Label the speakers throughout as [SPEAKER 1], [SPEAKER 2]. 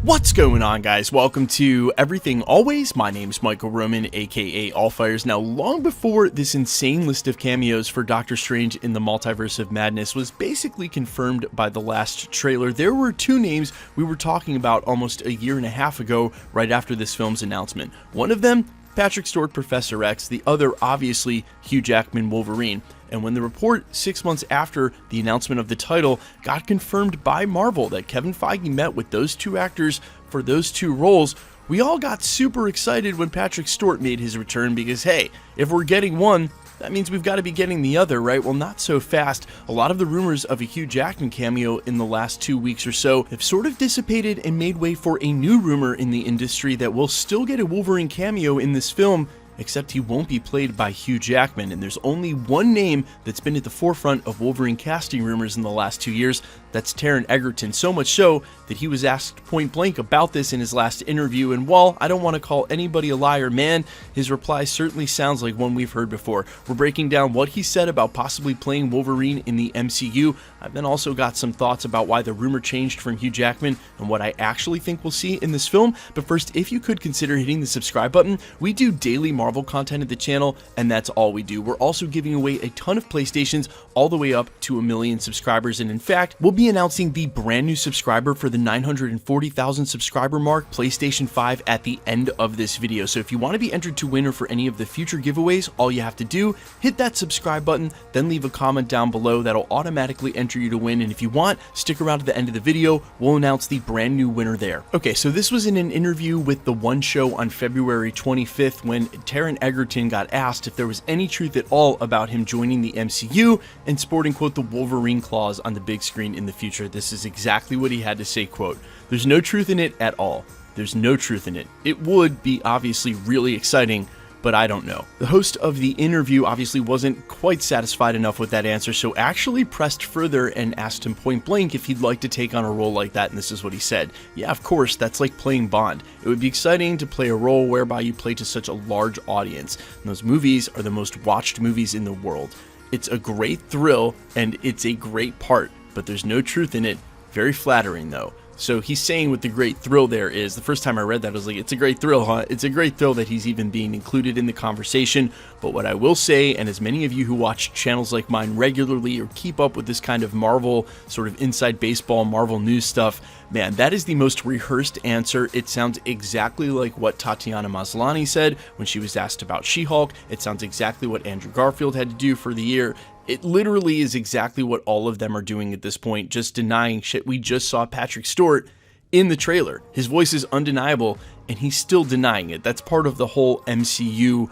[SPEAKER 1] What's going on, guys? Welcome to Everything Always. My name's Michael Roman, aka Allfires. Now, long before this insane list of cameos for Doctor Strange in the Multiverse of Madness was basically confirmed by the last trailer, there were two names we were talking about almost a year and a half ago, right after this film's announcement. One of them, Patrick Stewart, Professor X. The other, obviously, Hugh Jackman, Wolverine. And when the report 6 months after the announcement of the title got confirmed by Marvel that Kevin Feige met with those two actors for those two roles, we all got super excited when Patrick Stewart made his return because, hey, if we're getting one, that means we've got to be getting the other, right? Well, not so fast. A lot of the rumors of a Hugh Jackman cameo in the last 2 weeks or so have sort of dissipated and made way for a new rumor in the industry that we'll still get a Wolverine cameo in this film, except he won't be played by Hugh Jackman. And there's only one name that's been at the forefront of Wolverine casting rumors in the last 2 years. That's Taron Egerton, so much so that he was asked point blank about this in his last interview, and while I don't want to call anybody a liar, man, his reply certainly sounds like one we've heard before. We're breaking down what he said about possibly playing Wolverine in the MCU. I've then also got some thoughts about why the rumor changed from Hugh Jackman and what I actually think we'll see in this film. But first, if you could consider hitting the subscribe button. We do daily Marvel content at the channel, and that's all we do. We're also giving away a ton of PlayStations all the way up to 1 million subscribers, and in fact, we'll be announcing the brand new subscriber for the 940,000 subscriber mark, PlayStation 5, at the end of this video. So if you want to be entered to win or for any of the future giveaways, all you have to do, hit that subscribe button, then leave a comment down below. That'll automatically enter you to win, and if you want, stick around to the end of the video. We'll announce the brand new winner there. Okay, so this was in an interview with The One Show on February 25th when Taron Egerton got asked if there was any truth at all about him joining the MCU and sporting, quote, the Wolverine claws on the big screen in the future. This is exactly what he had to say, quote, "There's no truth in it at all. There's no truth in it. It would be obviously really exciting, but I don't know." The host of the interview obviously wasn't quite satisfied enough with that answer, so actually pressed further and asked him point blank if he'd like to take on a role like that, and this is what he said. "Yeah, of course, that's like playing Bond. It would be exciting to play a role whereby you play to such a large audience. And those movies are the most watched movies in the world. It's a great thrill, and it's a great part, but there's no truth in it. Very flattering, though." So he's saying what the great thrill there is. The first time I read that, I was like, it's a great thrill, huh? It's a great thrill that he's even being included in the conversation. But what I will say, and as many of you who watch channels like mine regularly or keep up with this kind of Marvel, sort of inside baseball, Marvel news stuff, man, that is the most rehearsed answer. It sounds exactly like what Tatiana Maslany said when she was asked about She-Hulk. It sounds exactly what Andrew Garfield had to do for the year. It literally is exactly what all of them are doing at this point, just denying shit we just saw Patrick Stewart in the trailer. His voice is undeniable, and he's still denying it. That's part of the whole MCU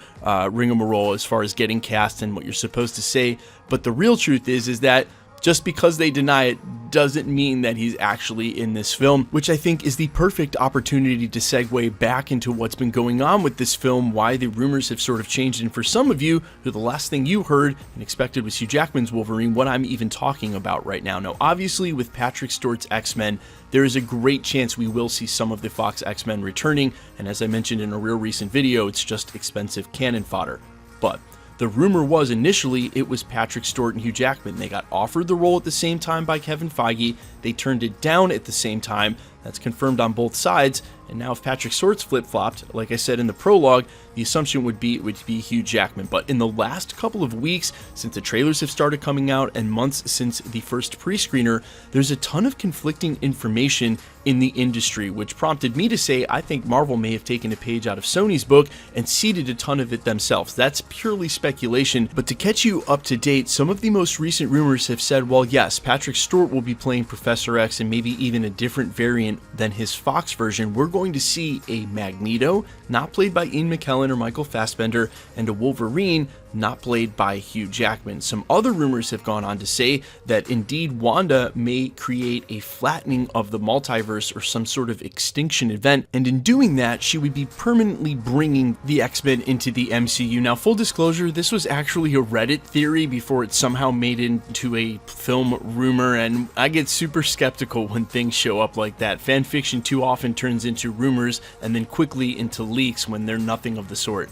[SPEAKER 1] rigmarole as far as getting cast and what you're supposed to say. But the real truth is that just because they deny it doesn't mean that he's actually in this film, which I think is the perfect opportunity to segue back into what's been going on with this film, why the rumors have sort of changed, and for some of you who the last thing you heard and expected was Hugh Jackman's Wolverine, what I'm even talking about right now. Now, obviously, with Patrick Stewart's X-Men, there is a great chance we will see some of the Fox X-Men returning, and as I mentioned in a real recent video, it's just expensive cannon fodder. But the rumor was initially it was Patrick Stewart and Hugh Jackman. They got offered the role at the same time by Kevin Feige. They turned it down at the same time. That's confirmed on both sides. And now if Patrick Stewart's flip-flopped, like I said in the prologue, the assumption would be it would be Hugh Jackman. But in the last couple of weeks, since the trailers have started coming out and months since the first pre-screener, there's a ton of conflicting information in the industry, which prompted me to say I think Marvel may have taken a page out of Sony's book and seeded a ton of it themselves. That's purely speculation, but to catch you up to date, some of the most recent rumors have said, well, yes, Patrick Stewart will be playing Professor X and maybe even a different variant than his Fox version. We're going to see a Magneto, not played by Ian McKellen or Michael Fassbender, and a Wolverine, not played by Hugh Jackman. Some other rumors have gone on to say that indeed Wanda may create a flattening of the multiverse or some sort of extinction event, and in doing that, she would be permanently bringing the X-Men into the MCU. Now, full disclosure, this was actually a Reddit theory before it somehow made into a film rumor, and I get super skeptical when things show up like that. Fan fiction too often turns into rumors and then quickly into leaks when they're nothing of the sort.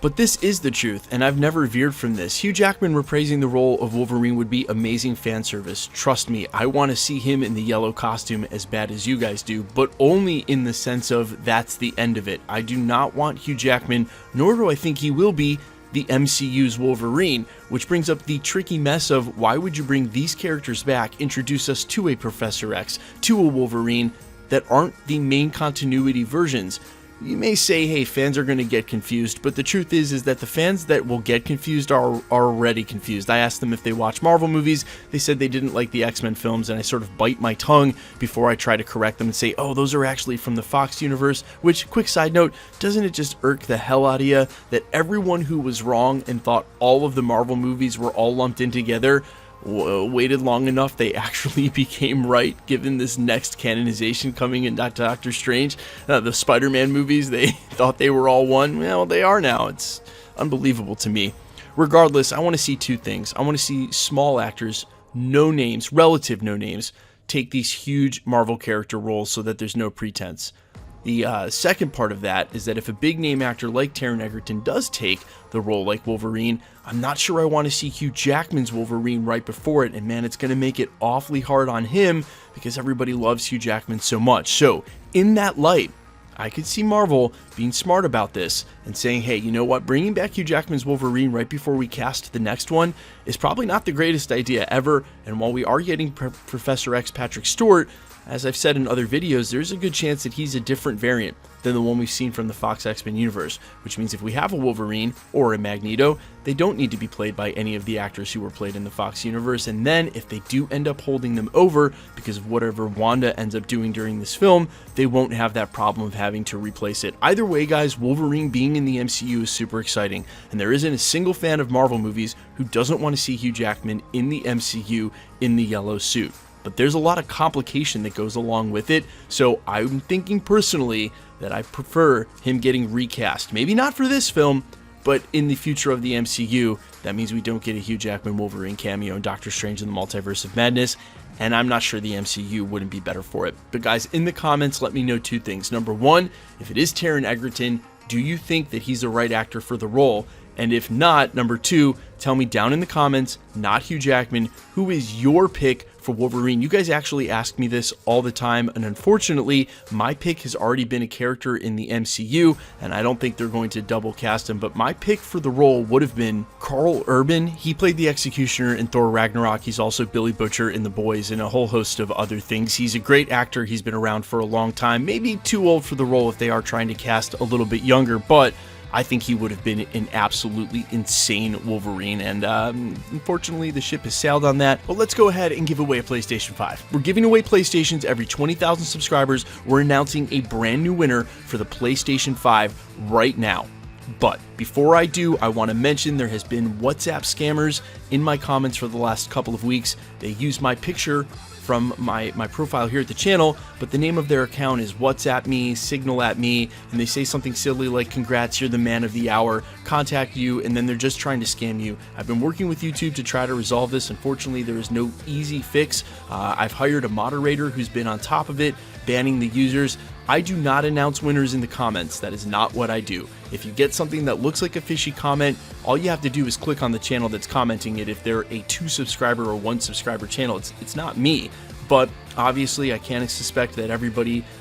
[SPEAKER 1] But this is the truth, and I've never veered from this. Hugh Jackman reprising the role of Wolverine would be amazing fan service. Trust me, I want to see him in the yellow costume as bad as you guys do, but only in the sense of that's the end of it. I do not want Hugh Jackman, nor do I think he will be, the MCU's Wolverine, which brings up the tricky mess of why would you bring these characters back, introduce us to a Professor X, to a Wolverine, that aren't the main continuity versions. You may say, hey, fans are going to get confused, but the truth is that the fans that will get confused are already confused. I asked them if they watch Marvel movies. They said they didn't like the X-Men films, and I sort of bite my tongue before I try to correct them and say, oh, those are actually from the Fox universe, which, quick side note, doesn't it just irk the hell out of you that everyone who was wrong and thought all of the Marvel movies were all lumped in together waited long enough, they actually became right, given this next canonization coming in Doctor Strange. The Spider-Man movies, they thought they were all one. Well, they are now. It's unbelievable to me. Regardless, I want to see two things. I want to see small actors, no names, relative no names, take these huge Marvel character roles so that there's no pretense. The second part of that is that if a big name actor like Taron Egerton does take the role like Wolverine, I'm not sure I want to see Hugh Jackman's Wolverine right before it, and man, it's going to make it awfully hard on him because everybody loves Hugh Jackman so much. So, in that light, I could see Marvel being smart about this and saying, hey, you know what, bringing back Hugh Jackman's Wolverine right before we cast the next one is probably not the greatest idea ever, and while we are getting Professor X Patrick Stewart, as I've said in other videos, there's a good chance that he's a different variant than the one we've seen from the Fox X-Men universe, which means if we have a Wolverine or a Magneto, they don't need to be played by any of the actors who were played in the Fox universe, and then if they do end up holding them over because of whatever Wanda ends up doing during this film, they won't have that problem of having to replace it. Either way, guys, Wolverine being in the MCU is super exciting, and there isn't a single fan of Marvel movies who doesn't want to see Hugh Jackman in the MCU in the yellow suit. But there's a lot of complication that goes along with it, so I'm thinking personally that I prefer him getting recast. Maybe not for this film, but in the future of the MCU, that means we don't get a Hugh Jackman Wolverine cameo in Doctor Strange in the Multiverse of Madness, and I'm not sure the MCU wouldn't be better for it. But guys, in the comments, let me know two things. Number one, if it is Taron Egerton, do you think that he's the right actor for the role? And if not, number two, tell me down in the comments, not Hugh Jackman, who is your pick for Wolverine? You guys actually ask me this all the time, and unfortunately, my pick has already been a character in the MCU, and I don't think they're going to double cast him, but my pick for the role would have been Karl Urban. He played the Executioner in Thor Ragnarok. He's also Billy Butcher in The Boys and a whole host of other things. He's a great actor. He's been around for a long time, maybe too old for the role if they are trying to cast a little bit younger, but I think he would have been an absolutely insane Wolverine, and unfortunately the ship has sailed on that. But let's go ahead and give away a PlayStation 5. We're giving away PlayStations every 20,000 subscribers. We're announcing a brand new winner for the PlayStation 5 right now. But before I do, I want to mention there has been WhatsApp scammers in my comments for the last couple of weeks. They use my picture from my profile here at the channel, but the name of their account is WhatsApp me, Signal at me, and they say something silly like, congrats, you're the man of the hour, contact you, and then they're just trying to scam you. I've been working with YouTube to try to resolve this. Unfortunately, there is no easy fix. I've hired a moderator who's been on top of it, banning the users. I do not announce winners in the comments. That is not what I do. If you get something that looks like a fishy comment, all you have to do is click on the channel that's commenting it. If they're a 2 subscriber or 1 subscriber channel, it's not me. But obviously I can't suspect that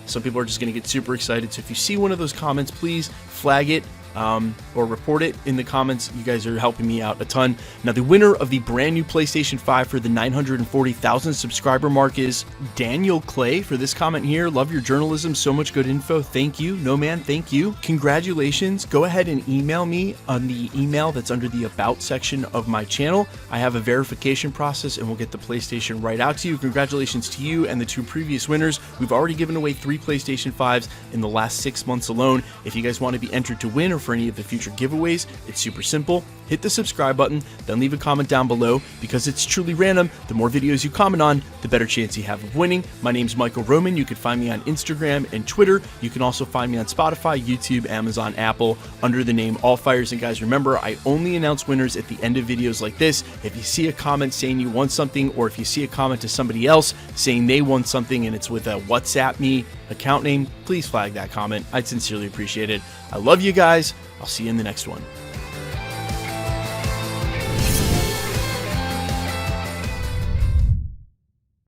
[SPEAKER 1] some people are just going to get super excited. So if you see one of those comments, please flag it or report it in the comments. You guys are helping me out a ton. Now, the winner of the brand new PlayStation 5 for the 940,000 subscriber mark is Daniel Clay. For this comment here, love your journalism, so much good info. Thank you. No man, thank you. Congratulations. Go ahead and email me on the email that's under the About section of my channel. I have a verification process and we'll get the PlayStation right out to you. Congratulations to you and the 2 previous winners. We've already given away 3 PlayStation 5s in the last 6 months alone. If you guys want to be entered to win or for any of the future giveaways, it's super simple. Hit the subscribe button, then leave a comment down below. Because it's truly random, the more videos you comment on, the better chance you have of winning. My name's Michael Roman. You can find me on Instagram and Twitter. You can also find me on Spotify, YouTube, Amazon, Apple under the name Allfires. And guys, remember, I only announce winners at the end of videos like this. If you see a comment saying you won something, or if you see a comment to somebody else saying they won something and it's with a WhatsApp me account name, please flag that comment. I'd sincerely appreciate it. I love you guys. I'll see you in the next one.